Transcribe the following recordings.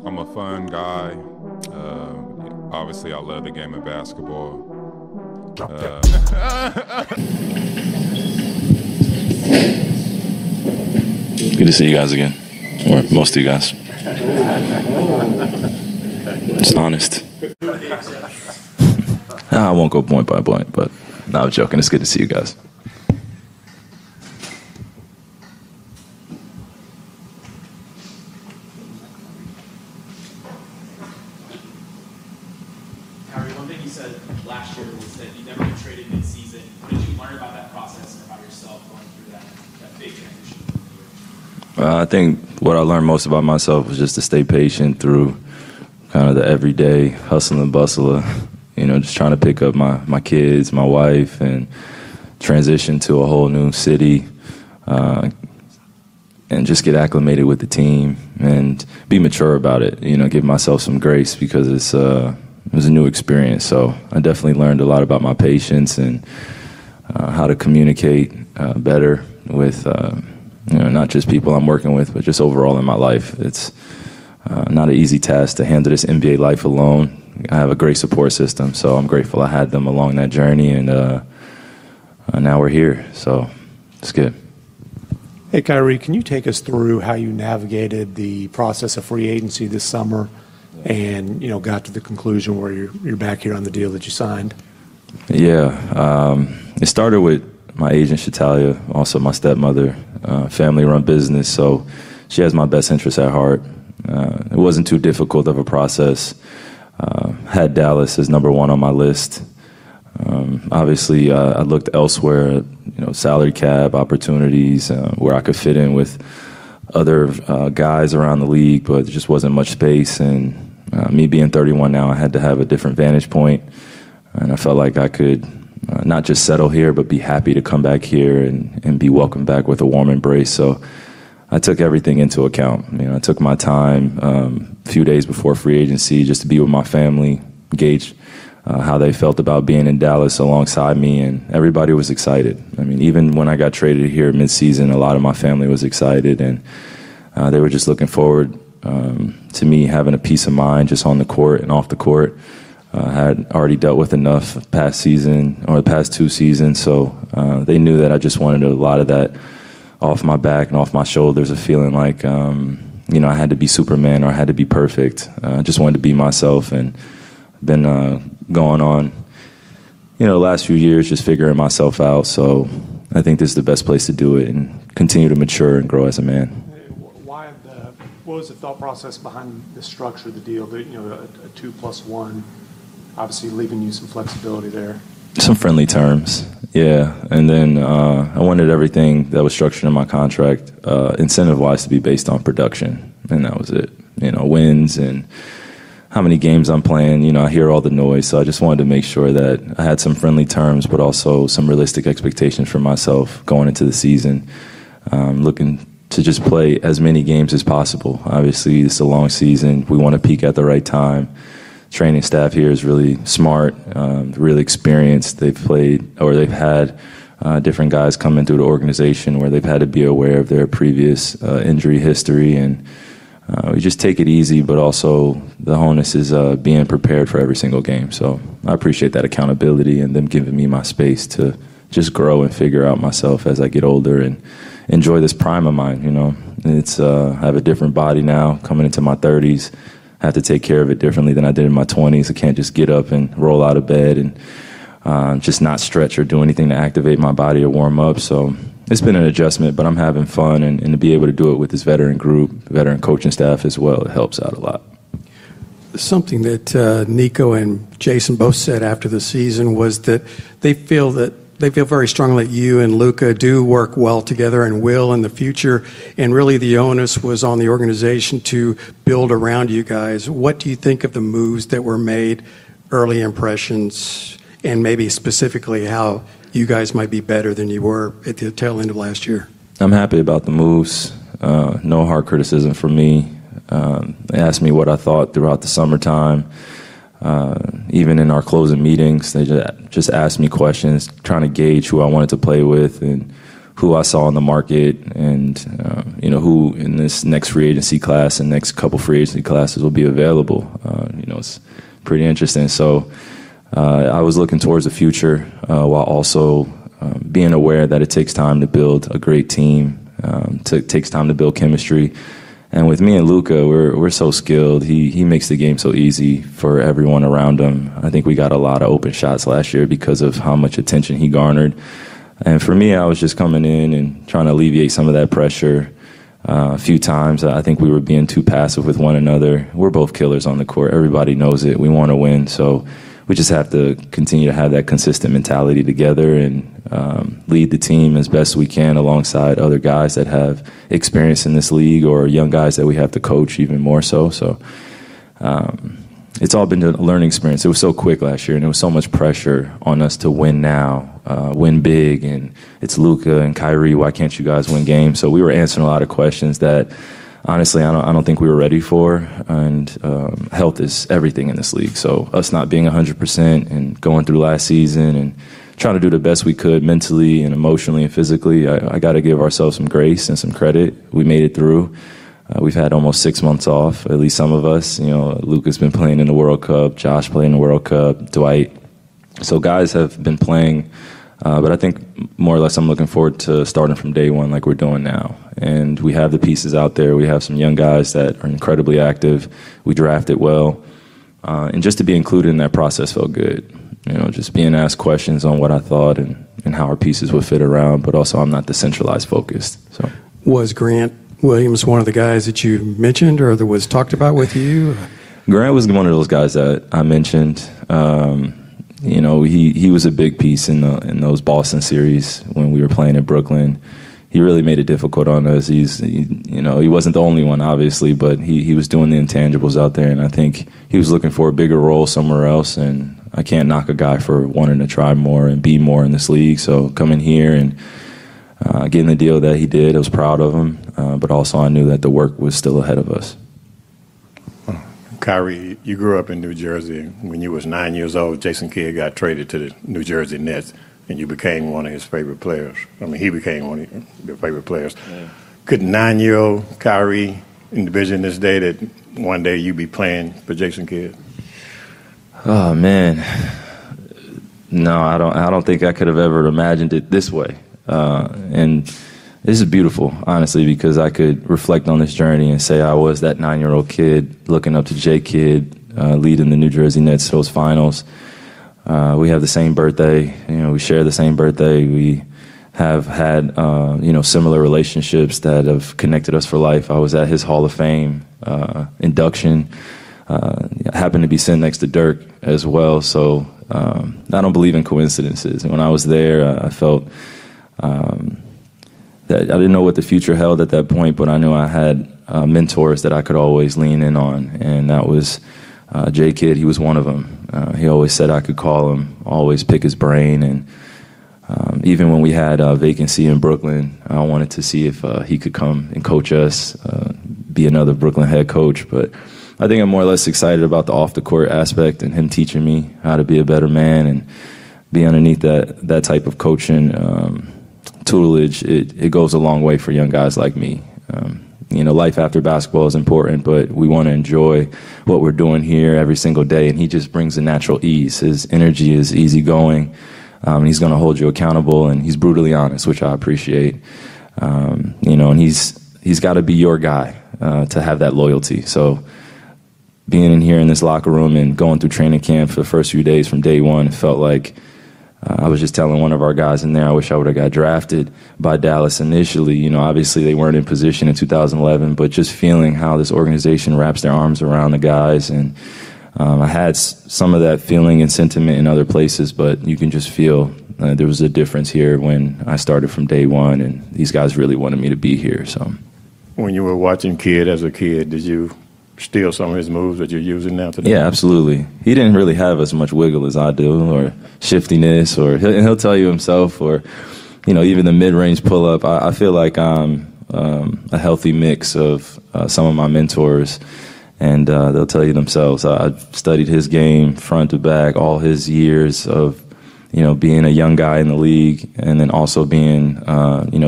I'm a fun guy. Obviously, I love the game of basketball. Good to see you guys again, or most of you guys. Just honest. I won't go point by point, but no, I'm joking. It's good to see you guys. Kyrie, one thing you said last year was that you never get traded mid-season. What did you learn about that process and about yourself going through that big transition? I think what I learned most about myself was just to stay patient through kind of the everyday hustle and bustle of, just trying to pick up my kids, my wife, and transition to a whole new city, and just get acclimated with the team and be mature about it, give myself some grace because it was a new experience. So I definitely learned a lot about my patience and how to communicate better with not just people I'm working with, but just overall in my life. It's not an easy task to handle this NBA life alone. I have a great support system, so I'm grateful I had them along that journey, and now we're here, so it's good. Hey, Kyrie, can you take us through how you navigated the process of free agency this summer and, got to the conclusion where you're back here on the deal that you signed? Yeah, it started with my agent, Shatalia, also my stepmother, family-run business, so she has my best interests at heart. It wasn't too difficult of a process. Had Dallas as number one on my list. Obviously, I looked elsewhere at salary cap opportunities where I could fit in with other guys around the league, but there just wasn't much space. And me being 31 now, I had to have a different vantage point, and I felt like I could not just settle here, but be happy to come back here and be welcomed back with a warm embrace. So I took everything into account. I took my time a few days before free agency just to be with my family, gauge how they felt about being in Dallas alongside me, and everybody was excited. Even when I got traded here mid-season, a lot of my family was excited, and they were just looking forward to me having a peace of mind just on the court and off the court. I had already dealt with enough past season, or the past 2 seasons, so they knew that I just wanted a lot of that off my back and off my shoulders, of feeling like I had to be Superman or I had to be perfect. I just wanted to be myself, and been going on the last few years just figuring myself out. So I think this is the best place to do it and continue to mature and grow as a man. What was the thought process behind the structure of the deal? A 2+1, obviously leaving you some flexibility there. Some friendly terms, yeah. And then I wanted everything that was structured in my contract, incentive-wise, to be based on production, and that was it. Wins and how many games I'm playing. I hear all the noise, so I just wanted to make sure that I had some friendly terms, but also some realistic expectations for myself going into the season. Looking to just play as many games as possible. Obviously, it's a long season. We want to peak at the right time. Training staff here is really smart, really experienced. They've had different guys come in through the organization where they've had to be aware of their previous injury history, and we just take it easy, but also the onus is being prepared for every single game. So I appreciate that accountability and them giving me my space to just grow and figure out myself as I get older and enjoy this prime of mine. It's I have a different body now coming into my 30s. I have to take care of it differently than I did in my 20s. I can't just get up and roll out of bed and just not stretch or do anything to activate my body or warm up. So it's been an adjustment, but I'm having fun, and to be able to do it with this veteran group, veteran coaching staff as well, it helps out a lot. Something that Nico and Jason both said after the season was that they feel very strongly that you and Luka do work well together and will in the future, and really the onus was on the organization to build around you guys. What do you think of the moves that were made, early impressions, and maybe specifically how you guys might be better than you were at the tail end of last year? I'm happy about the moves. No hard criticism from me. They asked me what I thought throughout the summertime. Even in our closing meetings, they just asked me questions, trying to gauge who I wanted to play with and who I saw in the market and, who in this next free agency class and next couple free agency classes will be available. It's pretty interesting. So I was looking towards the future while also being aware that it takes time to build a great team. It takes time to build chemistry. And with me and Luka, we're so skilled. He makes the game so easy for everyone around him. I think we got a lot of open shots last year because of how much attention he garnered. And for me, I was just coming in and trying to alleviate some of that pressure. A few times, I think we were being too passive with one another. We're both killers on the court. Everybody knows it. We want to win. So we just have to continue to have that consistent mentality together and lead the team as best we can alongside other guys that have experience in this league or young guys that we have to coach even more so. So it's all been a learning experience. It was so quick last year, and there was so much pressure on us to win now, win big, and it's Luka and Kyrie. Why can't you guys win games? So we were answering a lot of questions that honestly, I don't think we were ready for, and health is everything in this league. So us not being 100% and going through last season and trying to do the best we could mentally and emotionally and physically, I got to give ourselves some grace and some credit. We made it through. We've had almost 6 months off, at least some of us. Luka's been playing in the World Cup, Josh played in the World Cup, Dwight. So guys have been playing, but I think more or less I'm looking forward to starting from day one like we're doing now. And we have the pieces out there. We have some young guys that are incredibly active. We drafted well. And just to be included in that process felt good. Just being asked questions on what I thought and how our pieces would fit around, but also I'm not the centralized focused. So, was Grant Williams one of the guys that you mentioned or that was talked about with you? Grant was one of those guys that I mentioned. He was a big piece in those Boston series when we were playing in Brooklyn. He really made it difficult on us. He wasn't the only one, obviously, but he was doing the intangibles out there, and I think he was looking for a bigger role somewhere else, and I can't knock a guy for wanting to try more and be more in this league. So coming here and getting the deal that he did, I was proud of him, but also I knew that the work was still ahead of us. Kyrie, you grew up in New Jersey. When you was 9 years old, Jason Kidd got traded to the New Jersey Nets, and you became one of his favorite players. He became one of your favorite players. Yeah. Could 9-year-old Kyrie envision this day that one day you'd be playing for Jason Kidd? Oh man, no, I don't think I could have ever imagined it this way. And this is beautiful, honestly, because I could reflect on this journey and say I was that 9-year-old kid looking up to J. Kidd, leading the New Jersey Nets to those finals. We have the same birthday. We share the same birthday. We have had, similar relationships that have connected us for life. I was at his Hall of Fame induction. I happened to be sitting next to Dirk as well. So I don't believe in coincidences. And when I was there, I felt that I didn't know what the future held at that point, but I knew I had mentors that I could always lean in on, and that was J. Kidd. He was one of them. He always said I could call him, always pick his brain, and even when we had a vacancy in Brooklyn, I wanted to see if he could come and coach us, be another Brooklyn head coach. But I think I'm more or less excited about the off-the-court aspect and him teaching me how to be a better man and be underneath that type of coaching tutelage. It goes a long way for young guys like me. Life after basketball is important, but we want to enjoy what we're doing here every single day, and he just brings a natural ease. His energy is easygoing. He's going to hold you accountable, and he's brutally honest, which I appreciate. And he's got to be your guy to have that loyalty. So being in here in this locker room and going through training camp for the first few days from day one, it felt like I was just telling one of our guys in there, I wish I would have got drafted by Dallas initially. Obviously they weren't in position in 2011, but just feeling how this organization wraps their arms around the guys. And I had some of that feeling and sentiment in other places, but you can just feel there was a difference here when I started from day one, and these guys really wanted me to be here. So, when you were watching Kidd as a kid, did you steal some of his moves that you're using now today? Yeah, absolutely. He didn't really have as much wiggle as I do, or shiftiness, or he'll tell you himself, or even the mid-range pull-up. I feel like I'm a healthy mix of some of my mentors, and they'll tell you themselves. I've studied his game front to back, all his years of being a young guy in the league, and then also being,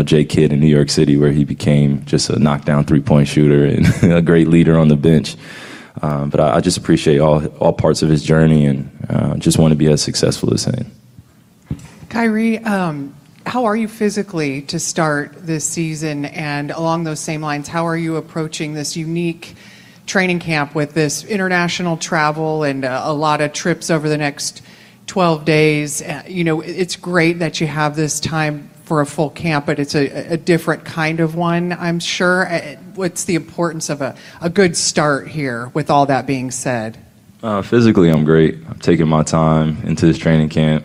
Jay Kidd in New York City, where he became just a knockdown three-point shooter and a great leader on the bench. But I just appreciate all parts of his journey, and just want to be as successful as him. Kyrie, how are you physically to start this season? And along those same lines, how are you approaching this unique training camp with this international travel and a lot of trips over the next 12 days? It's great that you have this time for a full camp, but it's a different kind of one, I'm sure. What's the importance of a good start here with all that being said? Physically, I'm great. I'm taking my time into this training camp.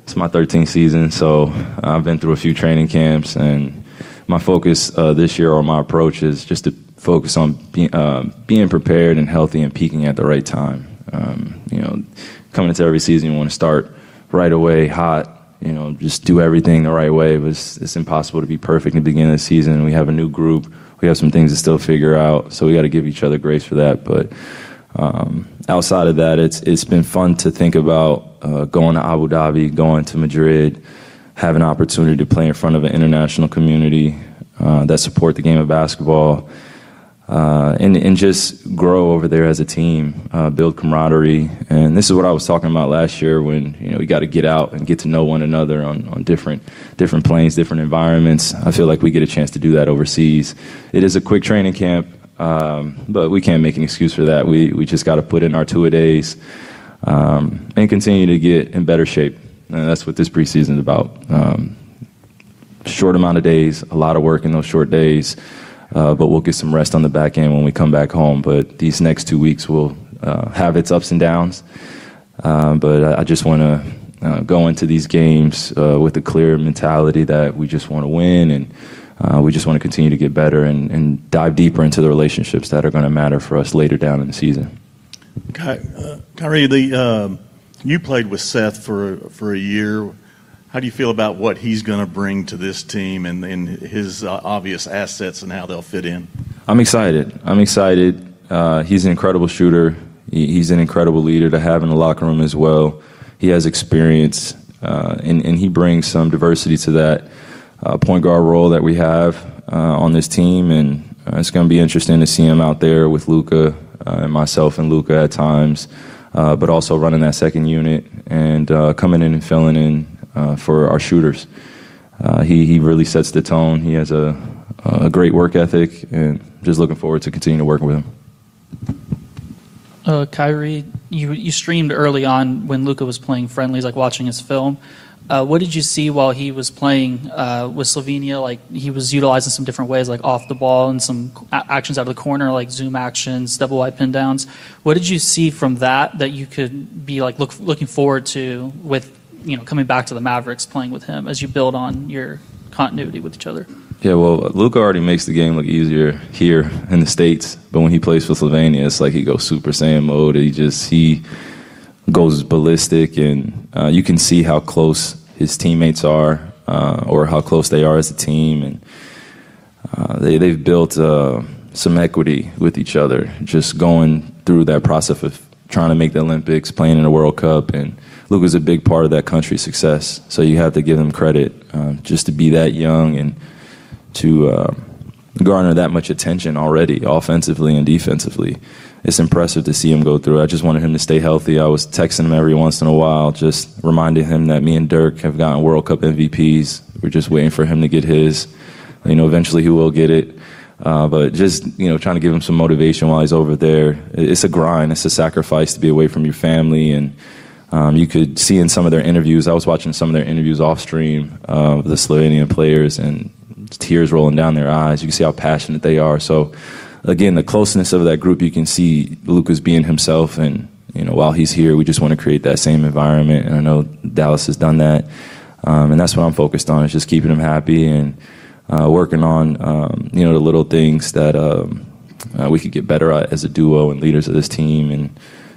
It's my 13th season, so I've been through a few training camps, and my focus this year, or my approach, is just to focus on being prepared and healthy and peaking at the right time. Coming into every season, you want to start right away, hot, just do everything the right way. But it's impossible to be perfect in the beginning of the season. We have a new group. We have some things to still figure out, so we got to give each other grace for that. But outside of that, it's been fun to think about going to Abu Dhabi, going to Madrid, having an opportunity to play in front of an international community that support the game of basketball, and just grow over there as a team, build camaraderie. And this is what I was talking about last year, when we got to get out and get to know one another on different planes, different environments. I feel like we get a chance to do that overseas. It is a quick training camp, but we can't make an excuse for that. We just got to put in our two-a-days and continue to get in better shape. And that's what this preseason is about. Short amount of days, a lot of work in those short days, but we'll get some rest on the back end when we come back home. But these next 2 weeks will have its ups and downs. But I just want to go into these games with a clear mentality that we just want to win, and we just want to continue to get better and dive deeper into the relationships that are going to matter for us later down in the season. Kyrie, you played with Seth for a year. How do you feel about what he's going to bring to this team and his obvious assets and how they'll fit in? I'm excited. He's an incredible shooter. He's an incredible leader to have in the locker room as well. He has experience, and he brings some diversity to that point guard role that we have on this team. And it's going to be interesting to see him out there with Luka and myself and Luka at times, but also running that second unit and coming in and filling in for our shooters. He really sets the tone. He has a great work ethic, and just looking forward to continuing to work with him. Kyrie, you streamed early on when Luka was playing friendlies, like watching his film. What did you see while he was playing with Slovenia? Like, he was utilizing some different ways, like off the ball and some actions out of the corner, like zoom actions, double wide pin downs. What did you see from that you could be like looking forward to with coming back to the Mavericks, playing with him as you build on your continuity with each other? Yeah, well, Luka already makes the game look easier here in the States, but when he plays for Slovenia, it's like he goes Super Saiyan mode. He goes ballistic, and you can see how close his teammates are, or how close they are as a team, and they've built some equity with each other, just going through that process of trying to make the Olympics, playing in the World Cup, and Luka's a big part of that country's success. So you have to give him credit just to be that young and to garner that much attention already, offensively and defensively. It's impressive to see him go through. I just wanted him to stay healthy. I was texting him every once in a while, just reminding him that me and Dirk have gotten World Cup MVPs. We're just waiting for him to get his. Eventually he will get it. But just, trying to give him some motivation while he's over there. It's a grind. It's a sacrifice to be away from your family. And you could see in some of their interviews, I was watching some of their interviews off stream of the Slovenian players, and tears rolling down their eyes. You can see how passionate they are. So, again, the closeness of that group, you can see Luka's being himself. And, while he's here, we just want to create that same environment. And I know Dallas has done that. And that's what I'm focused on, is just keeping him happy and working on, the little things that we could get better at as a duo and leaders of this team,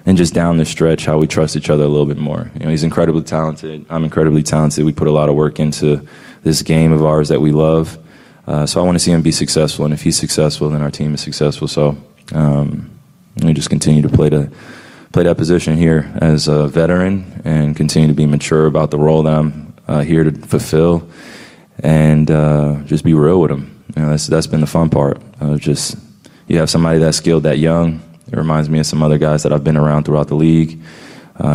and just down the stretch, how we trust each other a little bit more. He's incredibly talented. I'm incredibly talented. We put a lot of work into this game of ours that we love. So I want to see him be successful, and if he's successful, then our team is successful. So we just continue to play play that position here as a veteran and continue to be mature about the role that I'm here to fulfill, and just be real with them. You know, that's been the fun part. Just you have somebody that's skilled that young. It reminds me of some other guys that I've been around throughout the league.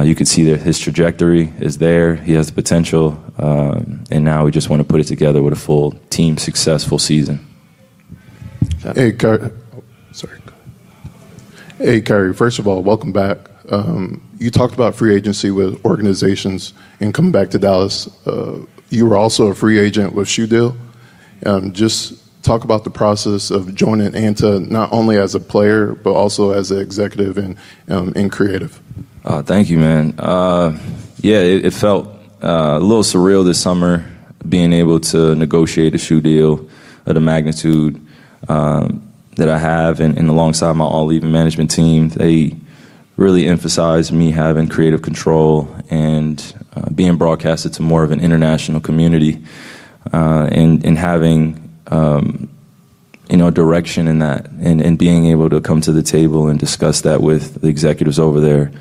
You can see that his trajectory is there. He has the potential, and now we just want to put it together with a full team successful season. Hey, Kyrie. Sorry. Hey, Kyrie. First of all, welcome back. You talked about free agency with organizations and coming back to Dallas. You were also a free agent with Shoe Deal. Just talk about the process of joining ANTA, not only as a player, but also as an executive and creative. Thank you, man. Yeah, it felt a little surreal this summer, being able to negotiate a shoe deal of the magnitude that I have, and alongside my all-leaving management team. They really emphasized me having creative control and being broadcasted to more of an international community, and having direction in that, and being able to come to the table and discuss that with the executives over there.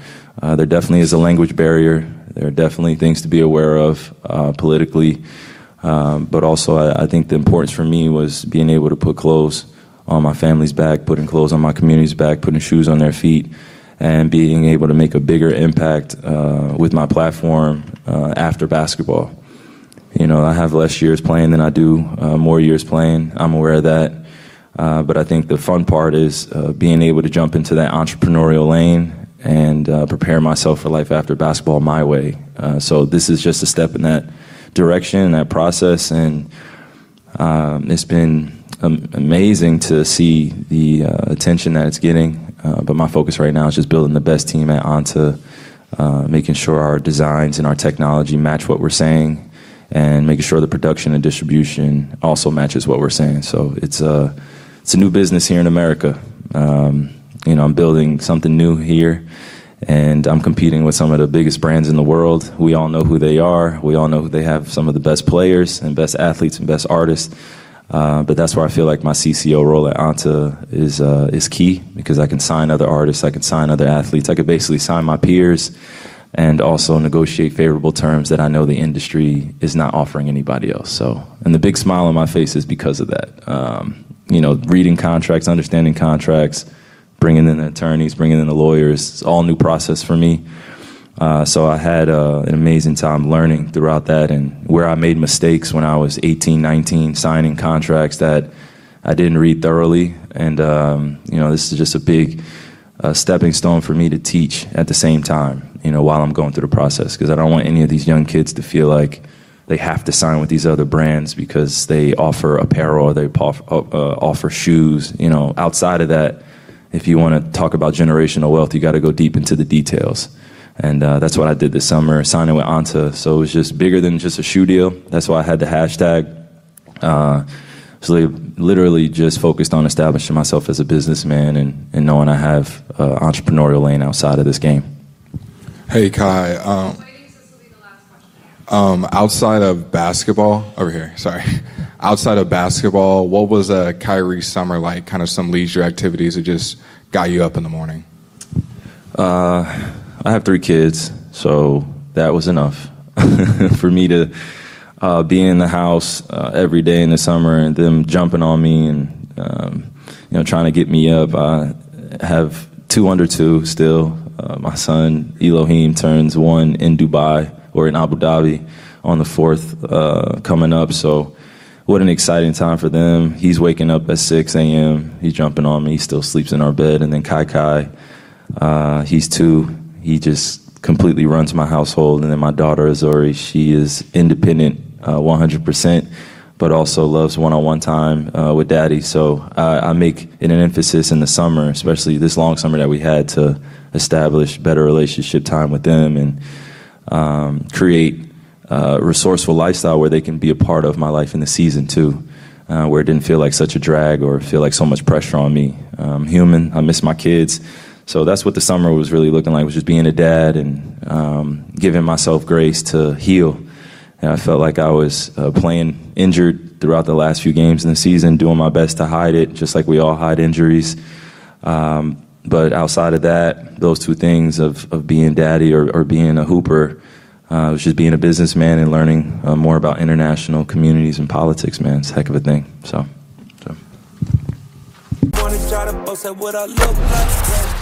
There definitely is a language barrier. There are definitely things to be aware of politically, but also I think the importance for me was being able to put clothes on my family's back, putting clothes on my community's back, putting shoes on their feet, and being able to make a bigger impact with my platform after basketball. You know, I have less years playing than I do more years playing. I'm aware of that. But I think the fun part is being able to jump into that entrepreneurial lane and prepare myself for life after basketball my way. So this is just a step in that direction, that process, and it's been amazing to see the attention that it's getting. But my focus right now is just building the best team at ANTA, making sure our designs and our technology match what we're saying, and making sure the production and distribution also matches what we're saying. So it's a new business here in America. I'm building something new here, and I'm competing with some of the biggest brands in the world. We all know who they are. We all know they have some of the best players and best athletes and best artists. But that's where I feel like my CCO role at ANTA is key, because I can sign other artists, I can sign other athletes, I could basically sign my peers, and also negotiate favorable terms that I know the industry is not offering anybody else. So, and the big smile on my face is because of that. Reading contracts, understanding contracts, bringing in the attorneys, bringing in the lawyers, it's all new process for me. So I had an amazing time learning throughout that, and where I made mistakes when I was 18, 19, signing contracts that I didn't read thoroughly. And, this is just a big stepping stone for me to teach at the same time, while I'm going through the process, because I don't want any of these young kids to feel like they have to sign with these other brands because they offer apparel or they offer shoes. Outside of that, if you want to talk about generational wealth, you got to go deep into the details. And that's what I did this summer, signing with ANTA. So it was just bigger than just a shoe deal. That's why I had the hashtag. So literally just focused on establishing myself as a businessman and knowing I have an entrepreneurial lane outside of this game. Hey, Kai. Outside of basketball, over here, sorry. Outside of basketball, what was Kyrie's summer like? Kind of some leisure activities that just got you up in the morning? I have 3 kids, so that was enough for me to be in the house every day in the summer, and them jumping on me and trying to get me up. I have 2 under 2 still. My son Elohim turns 1 in Dubai, or in Abu Dhabi, on the 4th coming up. So what an exciting time for them. He's waking up at 6 a.m. He's jumping on me. He still sleeps in our bed. And then Kai, he's 2. He just completely runs my household. And then my daughter, Azori, she is independent 100%, but also loves one-on-one time with daddy. So I make it an emphasis in the summer, especially this long summer that we had, to establish better relationship time with them and create a resourceful lifestyle where they can be a part of my life in the season too, where it didn't feel like such a drag or feel like so much pressure on me. I'm human. I miss my kids. So that's what the summer was really looking like, was just being a dad and giving myself grace to heal. And I felt like I was playing injured throughout the last few games in the season, doing my best to hide it, just like we all hide injuries. But outside of that, those two things of being daddy or being a hooper, it was just being a businessman and learning more about international communities and politics, man. It's a heck of a thing. So. Wanna try to boast at what I look like.